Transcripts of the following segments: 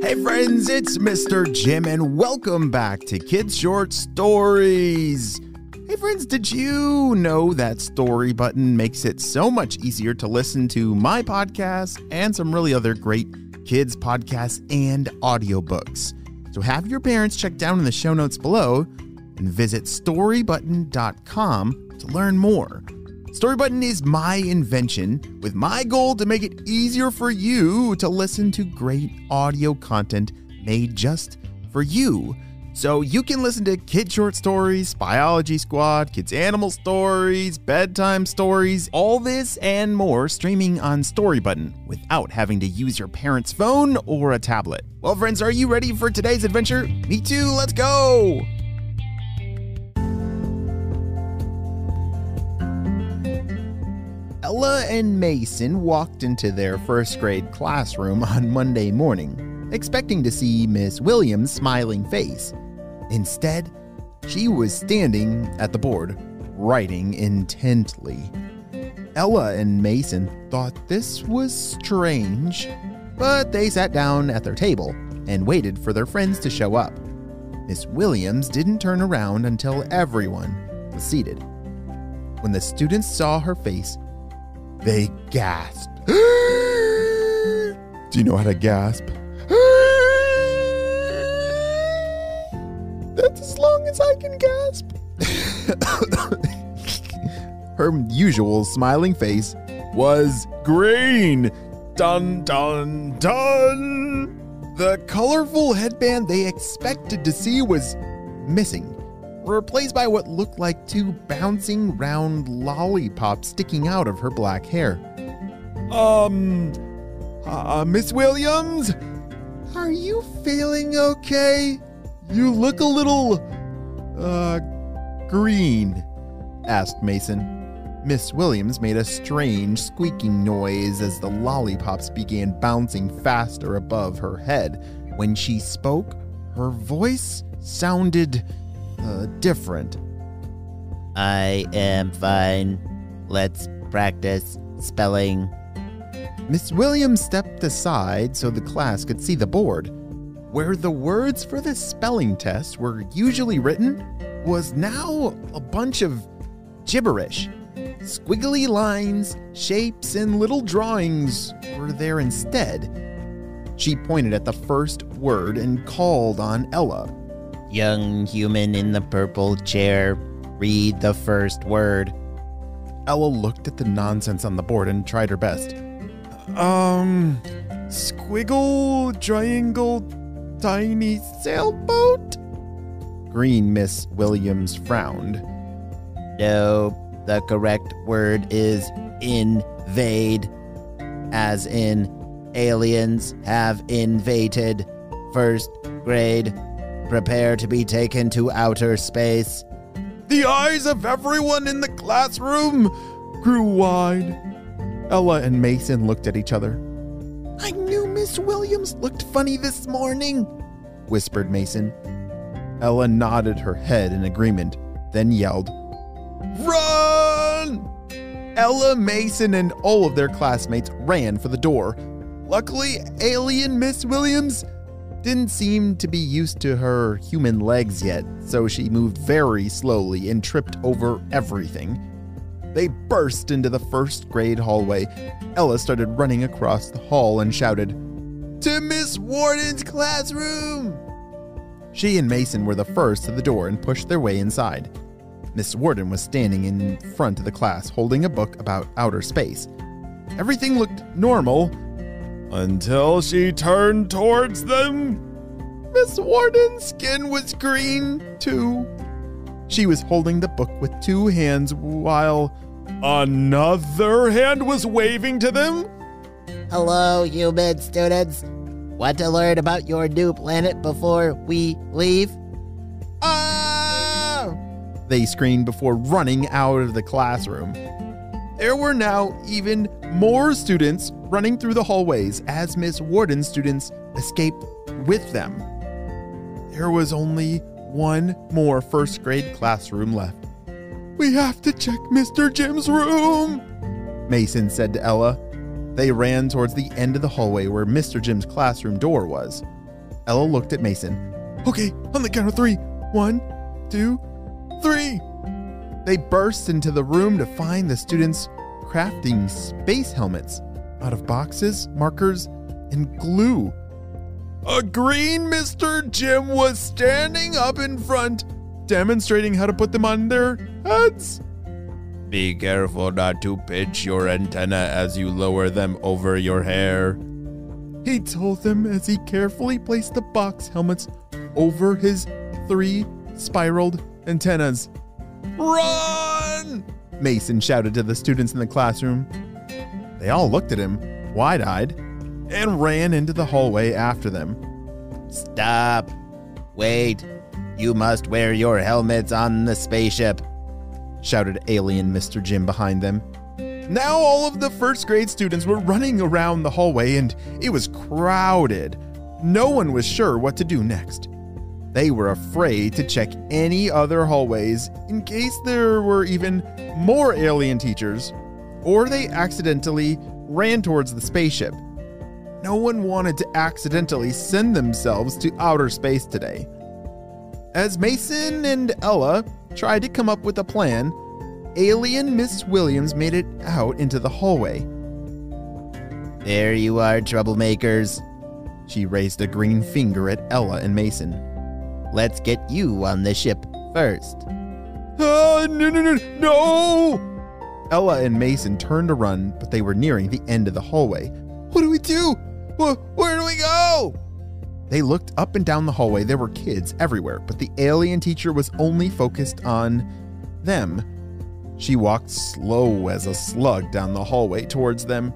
Hey friends, it's Mr. Jim and welcome back to Kids Short Stories. Hey friends, did you know that Storybutton makes it so much easier to listen to my podcast and some really other great kids podcasts and audiobooks? So have your parents check down in the show notes below and visit storybutton.com to learn more. Storybutton is my invention with my goal to make it easier for you to listen to great audio content made just for you. So you can listen to Kid Short Stories, Biology Squad, Kids Animal Stories, Bedtime Stories, all this and more streaming on Storybutton without having to use your parents' phone or a tablet. Well, friends, are you ready for today's adventure? Me too, let's go! Ella and Mason walked into their first grade classroom on Monday morning, expecting to see Miss Williams' smiling face. Instead, she was standing at the board, writing intently. Ella and Mason thought this was strange, but they sat down at their table and waited for their friends to show up. Miss Williams didn't turn around until everyone was seated. When the students saw her face, they gasped. Do you know how to gasp? That's as long as I can gasp. Her usual smiling face was green. Dun, dun, dun. The colorful headband they expected to see was missing, replaced by what looked like two bouncing round lollipops sticking out of her black hair. Miss Williams? Are you feeling okay? You look a little, green, asked Mason. Miss Williams made a strange squeaking noise as the lollipops began bouncing faster above her head. When she spoke, her voice sounded different. I am fine. Let's practice spelling. Miss Williams stepped aside so the class could see the board. Where the words for the spelling test were usually written was now a bunch of gibberish. Squiggly lines, shapes, and little drawings were there instead. She pointed at the first word and called on Ella. Young human in the purple chair, read the first word. Ella looked at the nonsense on the board and tried her best. Squiggle, triangle, tiny sailboat? Green Miss Williams frowned. No, the correct word is invade, as in aliens have invaded. First grade. Prepare to be taken to outer space. The eyes of everyone in the classroom grew wide. Ella and Mason looked at each other. I knew Miss Williams looked funny this morning, whispered Mason. Ella nodded her head in agreement, then yelled, Run! Ella, Mason, and all of their classmates ran for the door. Luckily, alien Miss Williams didn't seem to be used to her human legs yet, so she moved very slowly and tripped over everything. They burst into the first grade hallway. Ella started running across the hall and shouted, To Miss Warden's classroom! She and Mason were the first to the door and pushed their way inside. Miss Warden was standing in front of the class holding a book about outer space. Everything looked normal, until she turned towards them. Miss Warden's skin was green, too. She was holding the book with two hands while another hand was waving to them. Hello, human students. Want to learn about your new planet before we leave? Ah! They screamed before running out of the classroom. There were now even more students running through the hallways as Miss Warden's students escaped with them. There was only one more first grade classroom left. We have to check Mr. Jim's room, Mason said to Ella. They ran towards the end of the hallway where Mr. Jim's classroom door was. Ella looked at Mason. Okay, on the count of 3. 1, 2, 3. They burst into the room to find the students crafting space helmets out of boxes, markers, and glue. A green Mr. Jim was standing up in front, demonstrating how to put them on their heads. Be careful not to pitch your antenna as you lower them over your hair, he told them as he carefully placed the box helmets over his 3 spiraled antennas. Run! Mason shouted to the students in the classroom. They all looked at him, wide-eyed, and ran into the hallway after them. Stop. Wait. You must wear your helmets on the spaceship, shouted alien Mr. Jim behind them. Now all of the first grade students were running around the hallway and it was crowded. No one was sure what to do next. They were afraid to check any other hallways in case there were even more alien teachers, or they accidentally ran towards the spaceship. No one wanted to accidentally send themselves to outer space today. As Mason and Ella tried to come up with a plan, alien Miss Williams made it out into the hallway. There you are, troublemakers. She raised a green finger at Ella and Mason. Let's get you on the ship first. No! Ella and Mason turned to run, but they were nearing the end of the hallway. What do we do? Where do we go? They looked up and down the hallway. There were kids everywhere, but the alien teacher was only focused on them. She walked slow as a slug down the hallway towards them.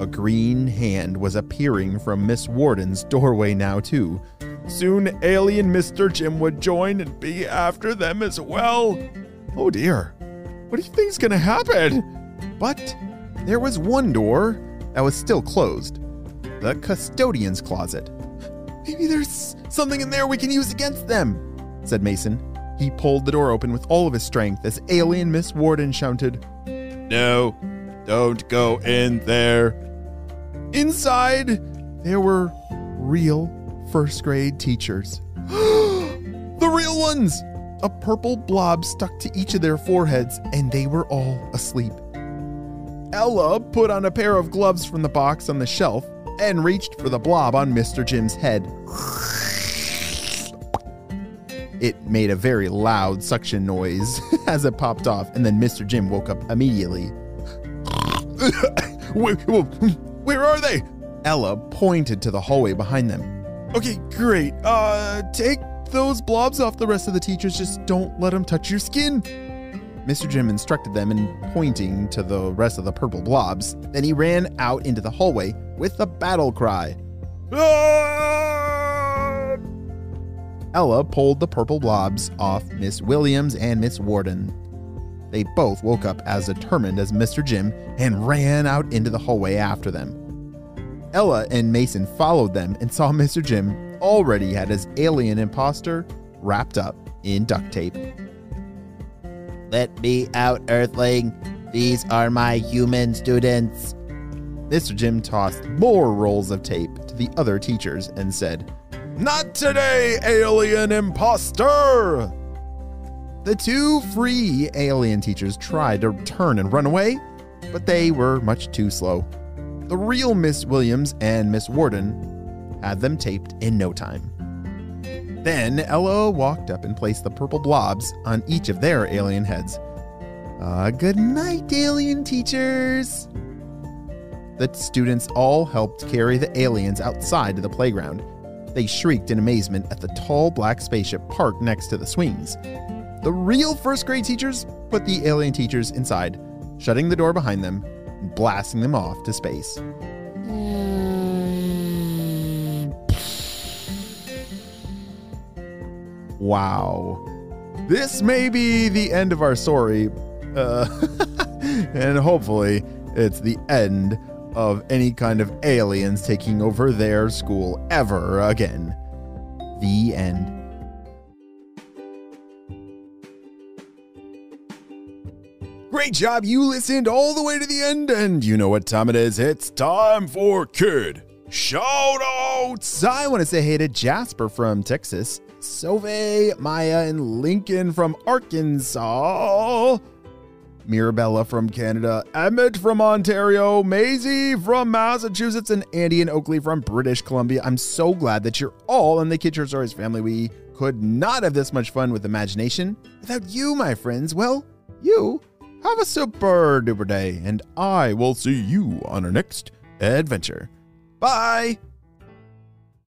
A green hand was appearing from Miss Warden's doorway now, too. Soon, alien Mr. Jim would join and be after them as well. Oh dear, what do you think's gonna happen? But there was one door that was still closed. The custodian's closet. Maybe there's something in there we can use against them, said Mason. He pulled the door open with all of his strength as alien Miss Warden shouted, No, don't go in there. Inside, there were real first grade teachers. The real ones! A purple blob stuck to each of their foreheads, and they were all asleep. Ella put on a pair of gloves from the box on the shelf and reached for the blob on Mr. Jim's head. It made a very loud suction noise as it popped off, and then Mr. Jim woke up immediately. Where are they? Ella pointed to the hallway behind them. Okay, great. Take those blobs off the rest of the teachers. Just don't let them touch your skin. Mr. Jim instructed them in pointing to the rest of the purple blobs. Then he ran out into the hallway with a battle cry. Ah! Ella pulled the purple blobs off Miss Williams and Miss Warden. They both woke up as determined as Mr. Jim and ran out into the hallway after them. Ella and Mason followed them and saw Mr. Jim already had his alien imposter wrapped up in duct tape. Let me out, Earthling. These are my human students. Mr. Jim tossed more rolls of tape to the other teachers and said, Not today, alien imposter! The 2 free alien teachers tried to turn and run away, but they were much too slow. The real Miss Williams and Miss Warden had them taped in no time. Then Ella walked up and placed the purple blobs on each of their alien heads. Good night, alien teachers. The students all helped carry the aliens outside to the playground. They shrieked in amazement at the tall black spaceship parked next to the swings. The real first grade teachers put the alien teachers inside, shutting the door behind them and blasting them off to space. Wow. This may be the end of our story, and hopefully it's the end of any kind of aliens taking over their school ever again. The end. Great job, you listened all the way to the end, and you know what time it is. It's time for Kid Shoutouts! I want to say hey to Jasper from Texas, Sove, Maya, and Lincoln from Arkansas, Mirabella from Canada, Emmett from Ontario, Maisie from Massachusetts, and Andy and Oakley from British Columbia. I'm so glad that you're all in the Kid Short Stories family. We could not have this much fun with imagination without you, my friends. Well, you have a super duper day, and I will see you on our next adventure. Bye!